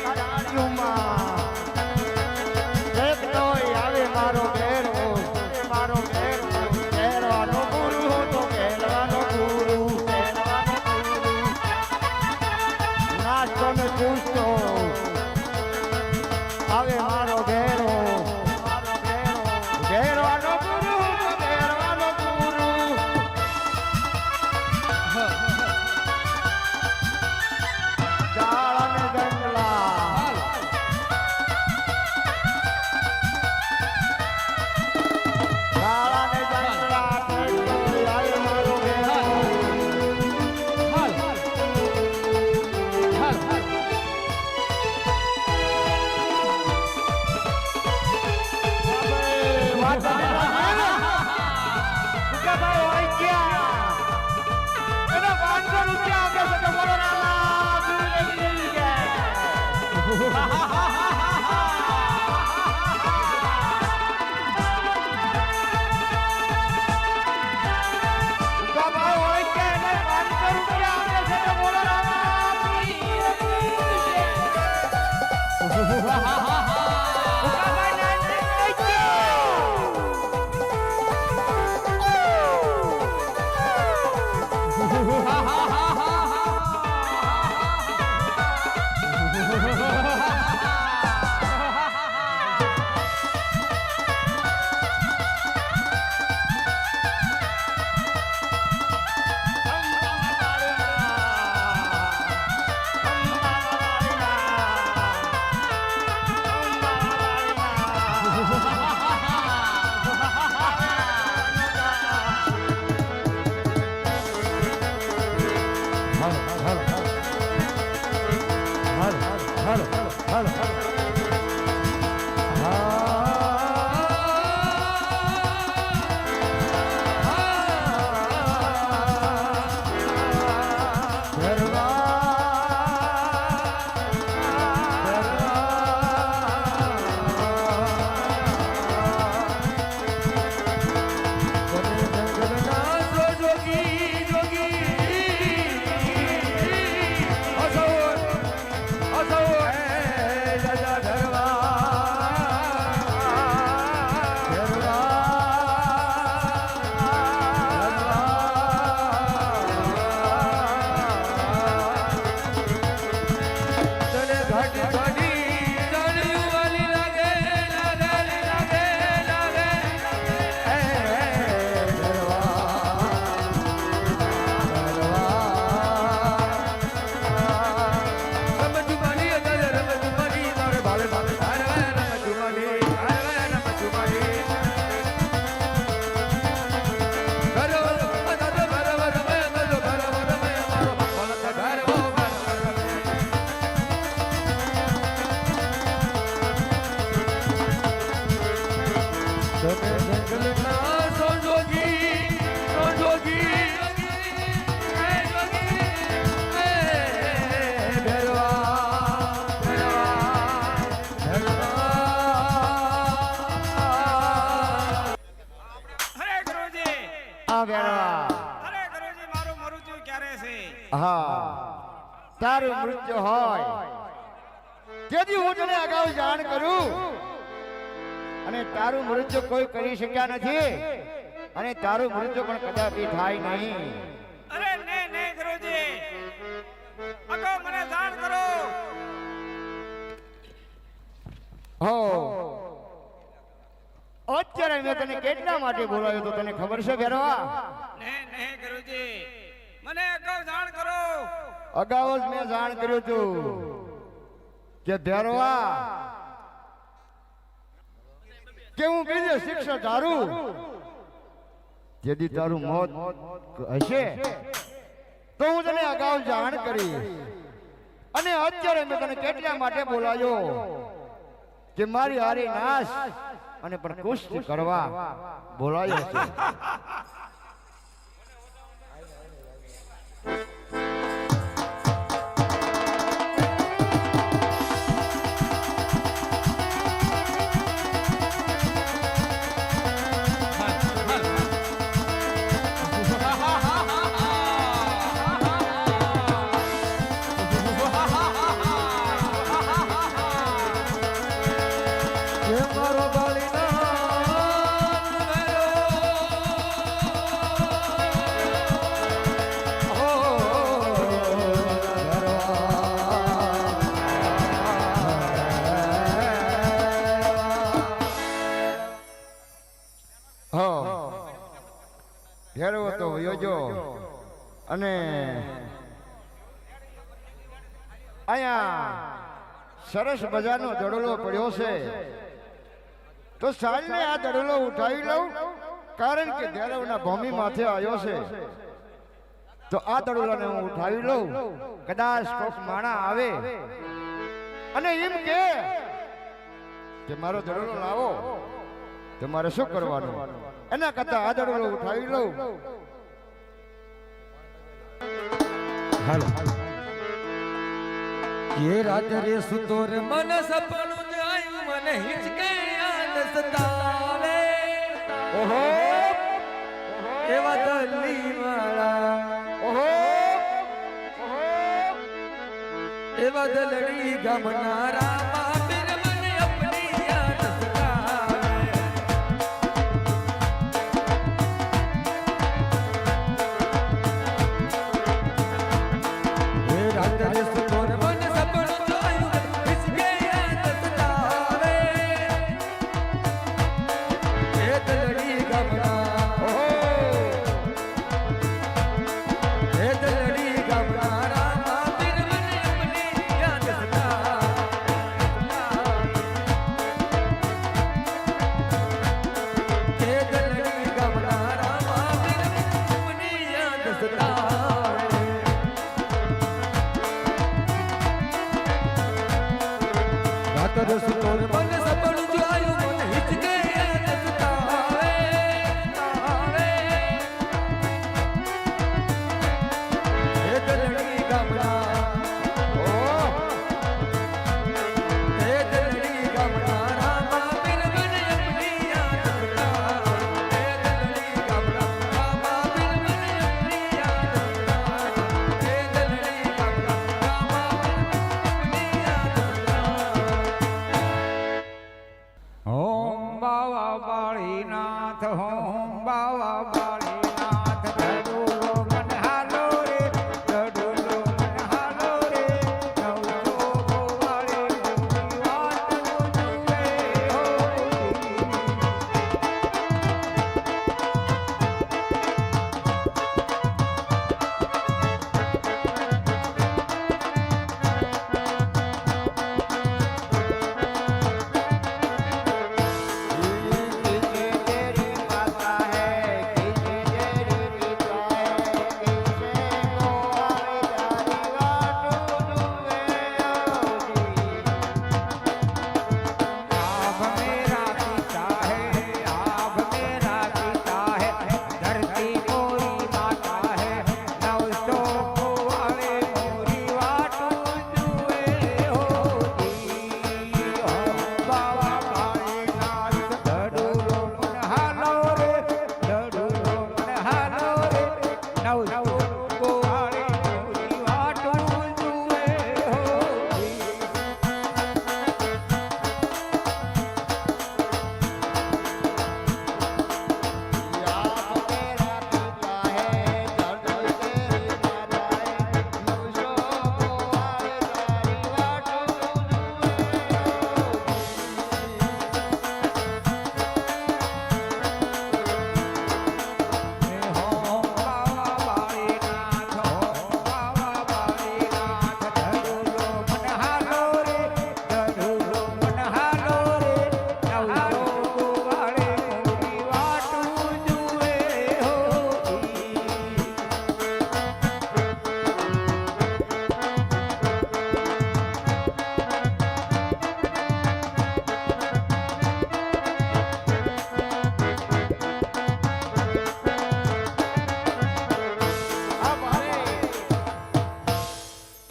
ખાટી ડાળીઓમાં એક તોય આવે મારો ઘેરો મારો ઘેરો ઘેરવાનો ગુરુ તો ઘેરવાનો ગુરુ નાસ્તો ને પૂછતો આવે મારો ઘેરો ઘેરવાનો ગુરુ તો ઘેરવાનો ગુરુ ઝાડ અને જંગલા ઝાડ અને જંગલા આવે મારો ઘેરો તારું મૃત્યુ હોય તેથી હું તને અગાઉ જાણ કરું અને તારું મૃત્યુ કોઈ કરી શક્યા નથી અને તારું મૃત્યુ પણ કદાપી થાય નહીં. અરે ને ગુરુજી અગાઉ મને જાણ કરો. હો અત્યારે મેં તને કેટલા માટે બોલાવ્યો તો તને ખબર છે ભેરવા? ને ગુરુજી મને અગાઉ જાણ કરો. અગાઉ જ મેં જાણ કર્યું હતું કે ભેરવા કે હું બીજે શિક્ષા ધારું જેથી તારું મોત હશે તો હું તને અગાઉ જાણ કરી અને અત્યારે મેં તને કેટલા માટે બોલાયો કે મારી હારી નાશ અને પણ કુસ્તી કરવા બોલાયો છે. લેજો અને અહીંયા સરસ મજાનો દડોલો પડ્યો છે તો સાંજને આ દડોલો ઉઠાવી લઉં કારણ કે દેરવના ભૂમિ માથે આવ્યો છે તો આ દડોલાને હું ઉઠાવી લઉં કદાચ કોક માણા આવે અને એમ કે મારો દડોલો લાવો તો મારે શું કરવાનું એના કરતા આ દડોલો ઉઠાવી લઉં હાલો ये रात रे सुतोर मन सपनों जायु मन हिचके याद सतावे ओहो एवा दली वाला ओहो एवा दलड़ी गमनारा माबिर मन अपनी याद सतावे ये रात रे सुतोर मन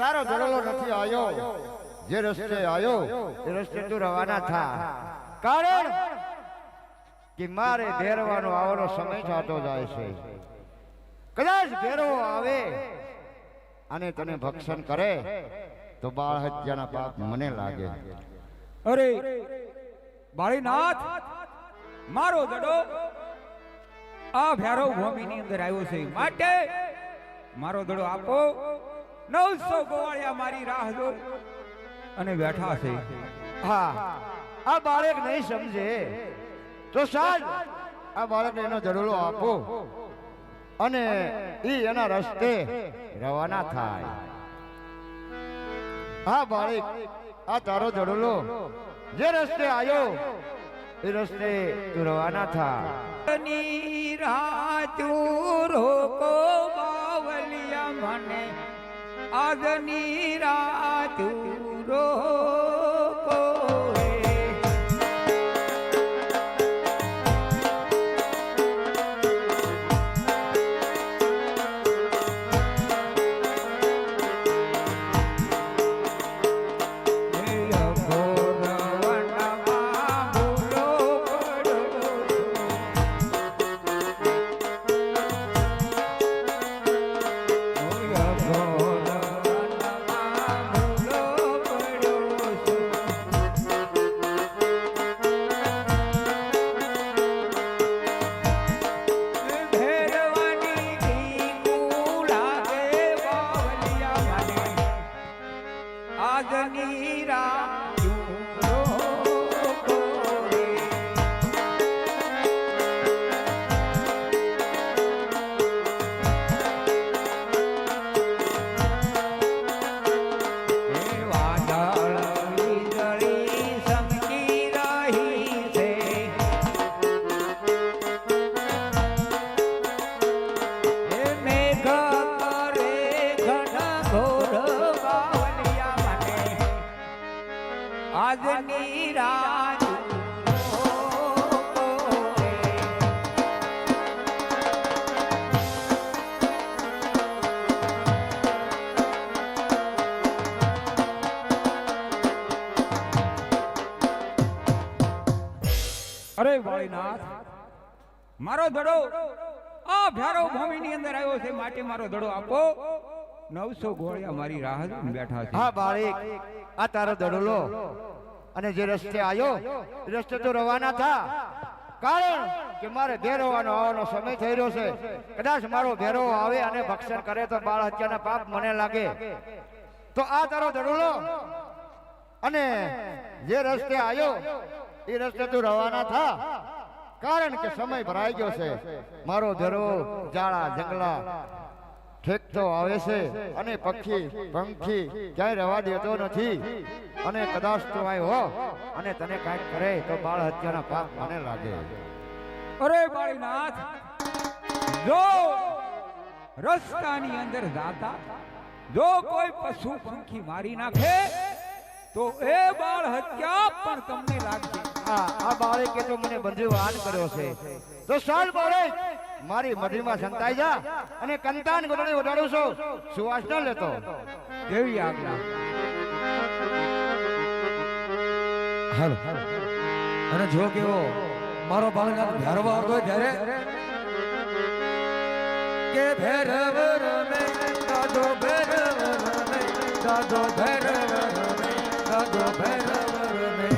તારો દડોલો નથી આવ્યો જે રસ્તે આવ્યો એ રસ્તે તું રવાના થા કારણ કે મારે ભેરવાનો આવવાનો સમય થતો જાય છે કદાચ ભેરવો આવે અને તને ભક્ષણ કરે તો બાળ હત્યાના પાપ મને લાગે અરે બાળીનાથ મારો દડો આ ભેરવ ભૂમિની અંદર આવ્યો છે માટે મારો દડો આપો 900 ગોવાળિયા મારી રાહ જોઈ અને બેઠા છે હા આ બાળક નહીં સમજે તો સાજ આ બાળકને એનો દડોલો આપો અને ઈ એના રસ્તે રવાના થાય. હા બાળક, આ તારો ધડુલો જે રસ્તે આવ્યો એ રસ્તે તું રવાના થા. નીરાતું રોકો બાવલિયા મને આજ નીરાતું રોકો આજની રાત અરે વાળીનાથ, મારો ધડો આ ભૈરવ ભૂમિની અંદર આવ્યો છે, માટે મારો ધડો આપો. 900 ઘોડિયા મારી રાહ જોઈને બેઠા છે. હા બાળક, આ તારો ધડુલો અને જે રસ્તે આવ્યો એ રસ્તે તો રવાના થા. કારણ કે મારે ભેરવવાનો આવવાનો સમય થઈ રહ્યો છે. કદાચ મારો ભેરવો આવે અને ભક્ષણ કરે તો બાળ હત્યાના પાપ મને લાગે. તો આ તારો ધડુલો અને જે રસ્તે આવ્યો એ રસ્તે તું રવાના થા. કારણ કે સમય ભરાઈ ગયો છે. મારો ભેરવો જાળા જંગલા ઠેકતો આવે છે અને પંખી ક્યાંય રવા દેતો નથી. અને કદાચ તું આય હો અને તને કાંઈક કરે તો બાળ હત્યાના પાપ મને લાગે. અરે બાળીનાથ, જો રસ્તાની અંદર જાતા જો કોઈ પશુ પંખી મારી નાખે તો એ બાળ હત્યા પણ તમને લાગશે. આ બાળકે તો મને બંધીવાન કર્યો છે. તો ચાલ બાળક, મારી મઢીમાં સંતાઈ જા અને કંતાન ગોદડે ઉડાડું છું. સુવાસ ન લેતો. દેવી આજ્ઞા. હાલો અને જો કેવો મારો બાળક ભેરવા આવતો ત્યારે કે ભેરવ રમે દાદો ભેરવ રમે દાદો ભેરવ રમે દાદો ભેરવ રમે.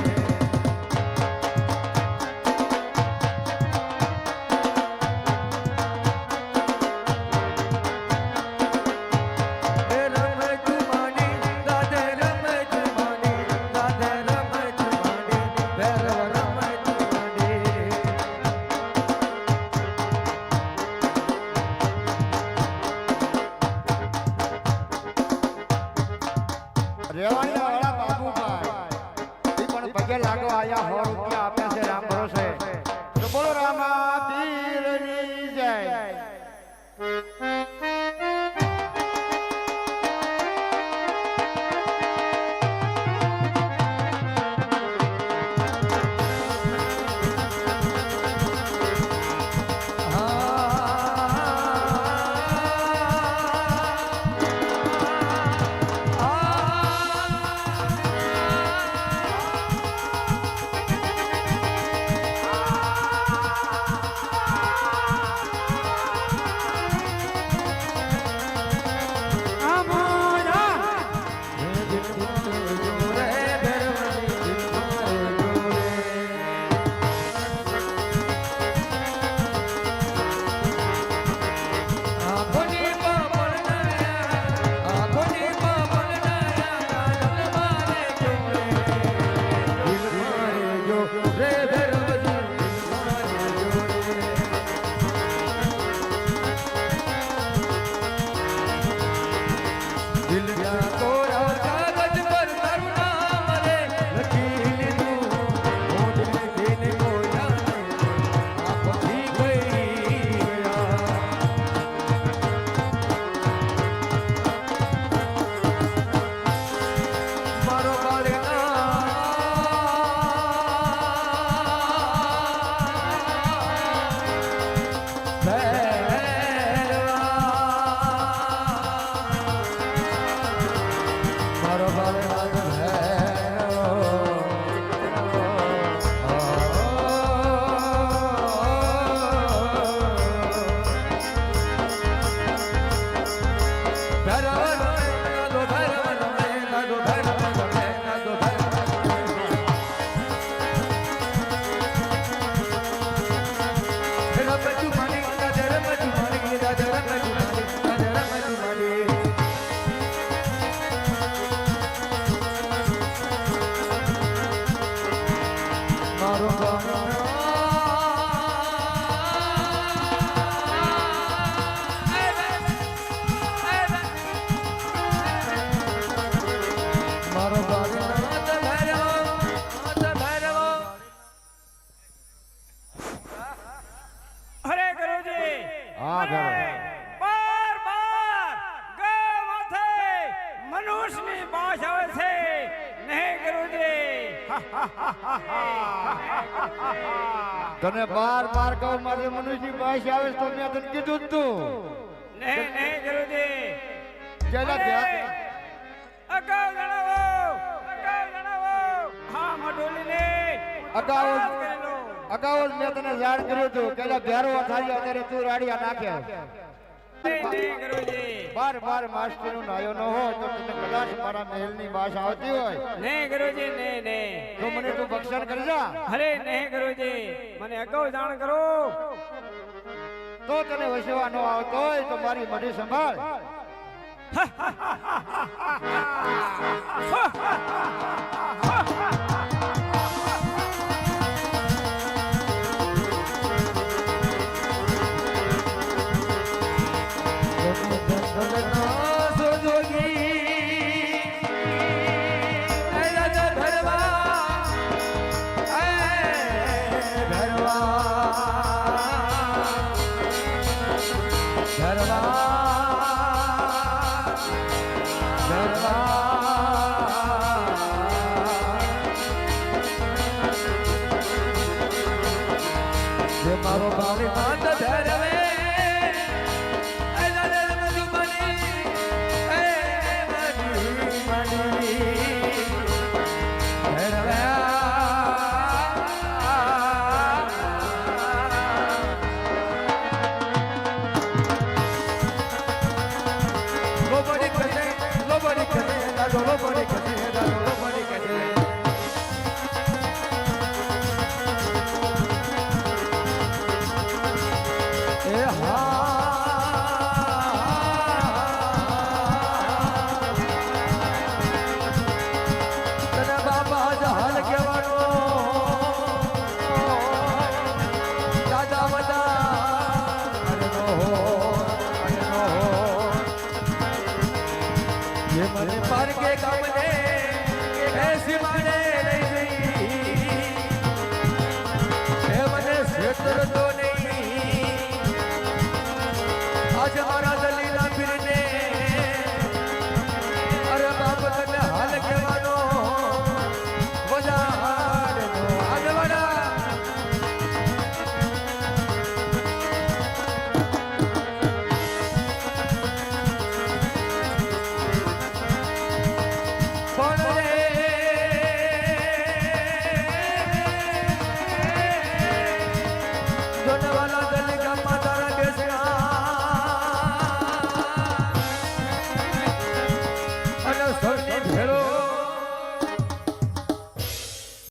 રેવાડીના વાળા બાબુભાઈ ઈ પણ પગે લાગો આયા 100 રૂપિયા આપે છે રામ ભરોસે. તો બોલો રામા પીરની જય. અરે ગુરુજી હા, મને બાર બાર ગા માથે મનુષ્યની બાશ આવે છે નહીં ગુરુજી તને બાર બાર કહું મારે મનુષ્યની ભાષ આવે છે તો મેં તને કીધું જ તું નહીં ગુરુજી જેના અરે, ધ્યાન અગાઉ જણાવો હા મઢોલીને અગાઉ- તપાસ કરી લો. અગાઉ જ મેં તને જાણ કર્યું હતું કે લા ભેરો થાલ્યો ત્યારે તું રાડિયા નાખે નહીં ગુરુજી બાર બાર માસ્ટરનું નાયો ન હોય તો તને કદાચ મારા મહેલની ભાષા આવતી હોય નહીં ગુરુજી નહીં તો મને તું ભક્ષણ કરી જા અરે નહીં ગુરુજી મને અગાઉ જાણ કરો તો તને વસવા ન આવતો હોય તો મારી મઢી સંભાળ મારો બાળી નાથ ધરવે મને પાર કે ગમને ऐसी माने